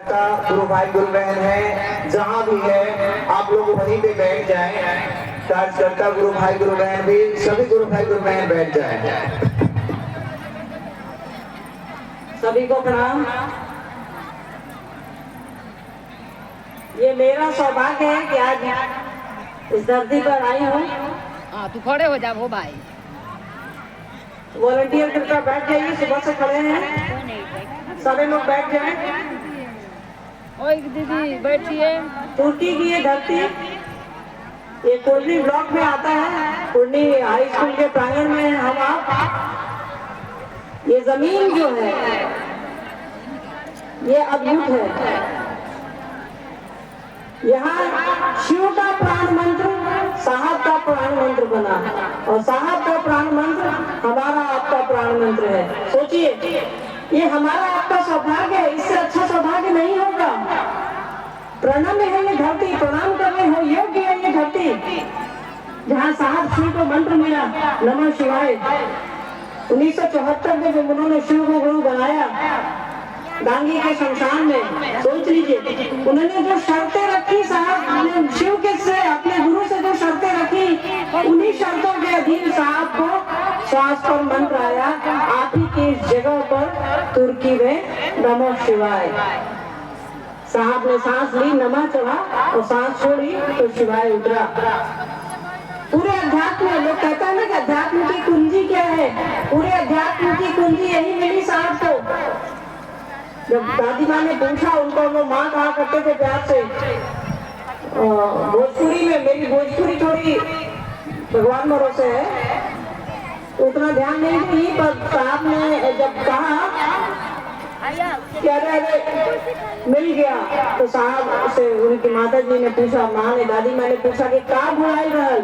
का गुरु भाई गुरु बहन है, जहाँ भी है आप लोग वहीं पे बैठ जाएं। कार्यकर्ता गुरु भाई गुरु बहन भी, सभी गुरु भाई गुरु बहन बैठ जाएं। सभी को प्रणाम। ये मेरा सौभाग्य है कि आज इस धरती पर आई हूँ। हाँ, तू खड़े हो जा वो भाई। वॉलंटियर करके बैठ जाइए, सुबह से खड़े हैं, सारे लोग बैठ जाएं। ओए दीदी बैठिए। तुर्की की ये धरती, ये कुर्नी ब्लॉक में आता है, कुर्नी हाई स्कूल के प्रांगण में हैं हम आप। ये जमीन जो है ये अद्भुत है। यहाँ शिव का प्राण मंत्र साहब का प्राण मंत्र बना, और साहब का प्राण मंत्र हमारा आपका प्राण मंत्र है। सोचिए, ये हमारा आपका सौभाग्य है, इससे अच्छा सौभाग्य नहीं होगा। प्रणम्य है ये धरती, प्रणाम करने हो योग्य है ये धरती, जहाँ साहब शिव को मंत्र मिला नमः शिवाय। 1974 में जब उन्होंने शिव को गुरु बनाया डांगी के शमशान में, सोच लीजिए उन्होंने जो शर्तें रखी साहब ने शिव के से अपने गुरु से जो शर्तें रखी, उन्हीं शर्तों के अधीन साहब को श्वास पर मंत्र आया, आप ही की इस जगह पर तुर्की में नमः शिवाय। साहब ने सांस ली, नमः चढ़ा और सांस छोड़ी तो शिवाय उतरा। पूरे अध्यात्म में लोग कहते हैं ना कि अध्यात्म की कुंजी क्या है, पूरे अध्यात्म की कुंजी यही मिली साहब को। जब दादी माँ ने पूछा उनको, वो माँ कहा करते थे प्यार से, भोजपुरी में, मेरी भोजपुरी थोड़ी भगवान भरोसे है तो उतना ध्यान नहीं दी, पर साहब ने जब कहा कि अरे मिल गया, तो साहब से उनकी माता जी ने पूछा, माँ ने, दादी माँ ने पूछा कि का भुलाई रहल,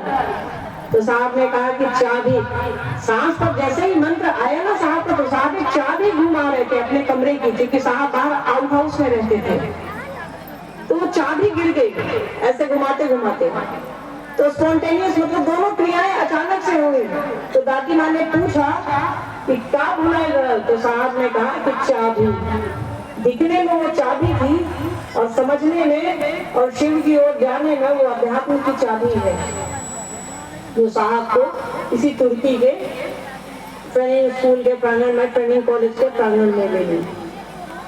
तो साहब ने कहा कि चाबी। सांस पर जैसे ही मंत्र आया ना साहब को, तो साहब एक चाबी घुमा रहे थे अपने कमरे की, क्योंकि साहब बाहर आउट हाउस में रहते थे, तो वो चाबी गिर गई ऐसे घुमाते घुमाते। तो स्पॉन्टेनियस मतलब दोनों क्रियाएं अचानक से हुई। तो दादी माँ ने पूछा कि क्या भुलाई रहल, तो साहब ने कहा कि चाबी। दिखने में वो चाबी थी और समझने में और शिव की ओर जाने में वो अध्यात्म की चाबी है, जो साहब को इसी तुर्की के ट्रेनिंग स्कूल के प्रांगण में, ट्रेनिंग कॉलेज के प्रांगण में मिली।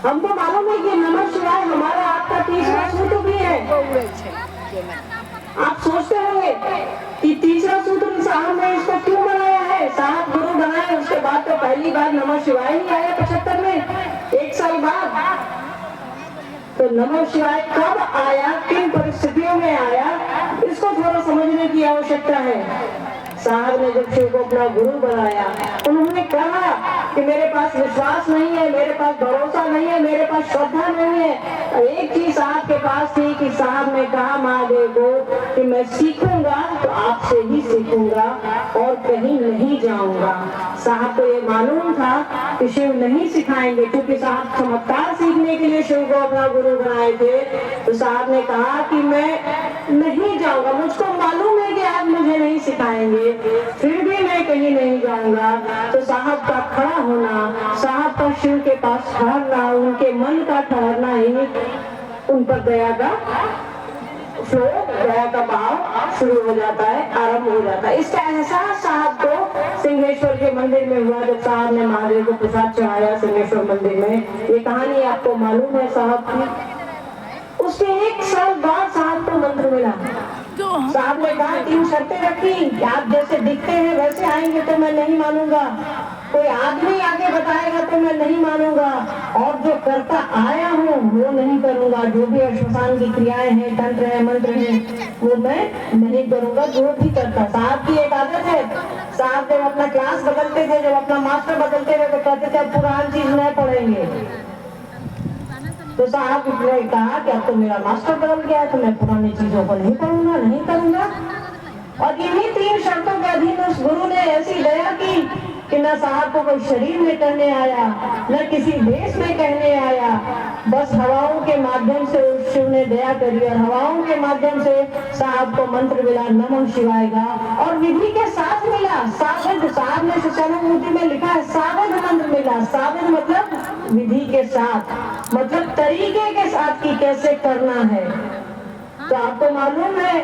हमको मालूम है कि नमः शिवाय हमारा आपका तीसरा सूत्र भी है। आप सोचते होंगे कि तीसरा सूत्र साहब ने इसको क्यों बनाया है, साहब गुरु बनाए उसके बाद तो पहली बार नमः शिवाय ही आया 75 में, 1 साल बाद। तो नमः शिवाय कब आया, किन परिस्थितियों में आया, इसको थोड़ा समझने की आवश्यकता है। साहब ने जब शिव को अपना गुरु बनाया, उन्होंने कहा कि मेरे पास विश्वास नहीं है, मेरे पास भरोसा नहीं है, मेरे पास श्रद्धा नहीं है। एक चीज साहब के पास थी कि साहब ने कहा महादेव को कि मैं सीखूंगा तो आपसे ही सीखूंगा और कहीं नहीं जाऊंगा। साहब को ये मालूम था कि शिव नहीं सिखाएंगे, क्योंकि साहब चमत्कार सीखने के लिए शिव को अपना गुरु बनाए थे। तो साहब ने कहा कि मैं नहीं जाऊंगा, मुझको मालूम है कि आप मुझे नहीं सिखाएंगे, फिर भी मैं कहीं नहीं जाऊंगा। तो साहब का खड़ा होना, साहब का शिव के पास ठहरना, उनके मन का ठहरना ही उन पर दया का फ्लो, दया का भाव शुरू हो जाता है, आरंभ हो जाता है। इसका एहसास साहब को सिंहेश्वर के मंदिर में हुआ, जब साहब ने महादेव को प्रसाद चढ़ाया सिंहेश्वर मंदिर में। ये कहानी आपको मालूम है साहब की। उसके 1 साल बाद साहब को मंत्र मिला। साहब ने कहा 3 शर्तें रखी, आप जैसे दिखते हैं वैसे आएंगे तो मैं नहीं मानूंगा, कोई आदमी आगे बताएगा तो मैं नहीं मानूंगा, और जो करता आया हूँ वो नहीं करूंगा, जो भी श्मशान की क्रियाएं हैं, तंत्र है, मंत्र है, वो मैं नहीं करूंगा, जो भी करता। साहब की एक आदत है, साहब जब अपना क्लास बदलते थे, जब अपना मास्टर बदलते थे, तो कहते थे अब पुरानी चीज नहीं पढ़ेंगे। तो साहब ने कहा कि अब तो मेरा मास्टर बदल गया है, तो मैं पुरानी चीजों को नहीं पढ़ूंगा, नहीं करूंगा। और इन्हीं 3 शर्तों के अधीन उस गुरु ने ऐसी दया की कि न साहब को कोई शरीर में करने आया, न किसी देश में कहने आया, बस हवाओं के माध्यम से उस शिव ने दया करी, और हवाओं के माध्यम से साहब को मंत्र मिला नमः शिवाय का, और विधि के साथ मिला। सावध, साहब ने शिक्षानुमूर्ति में लिखा है सावध मंत्र मिला। सावध मतलब विधि के साथ। मतलब तरीके के साथ कि कैसे करना है। तो आपको मालूम है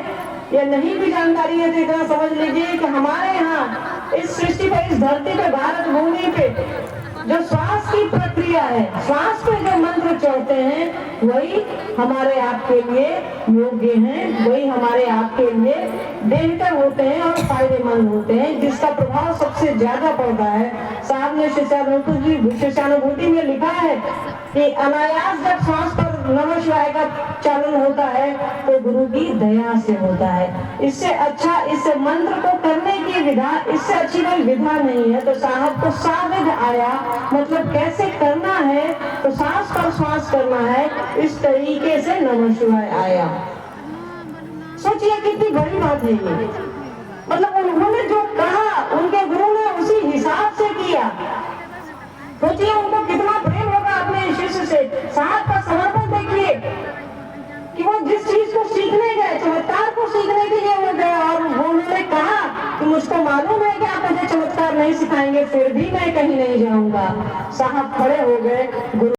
या नहीं भी जानकारी है तो इतना समझ लीजिए कि हमारे यहाँ इस सृष्टि पर, इस धरती पे, भारत भूमि पे जो श्वास की प्रक्रिया है, श्वास पे जो मंत्र चढ़ते हैं वही हमारे आपके लिए योग्य हैं, वही हमारे आपके लिए बेहतर होते हैं और फायदेमंद होते हैं, जिसका प्रभाव सबसे ज्यादा पड़ता है। साहब ने शिष्यानुभूति में लिखा है कि अनायास जब श्वास पर नमः शिवाय का चालन होता है तो गुरु की दया से होता है। इससे अच्छा, इस मंत्र को करने की विधा, इससे अच्छी कोई विधा नहीं है। तो साहब को साविध आया, मतलब कैसे करना है, तो सांस पर श्वास करना है, इस तरीके से नमः शिवाय आया। सोचिए कितनी बड़ी बात है ये, मतलब उन्होंने जो कहा उनके गुरु ने उसी हिसाब से किया। सोचिए उनको कितना प्रेम होगा अपने शिष्य से। साहब का समर्पण देखिए कि वो जिस चीज को सीखने गए, चमत्कार को सीखने के लिए वो गए, और उन्होंने कहा कि मुझको मालूम है कि आप मुझे चमत्कार नहीं सिखाएंगे, फिर भी मैं कहीं नहीं जाऊंगा। साहब खड़े हो गए, गुरु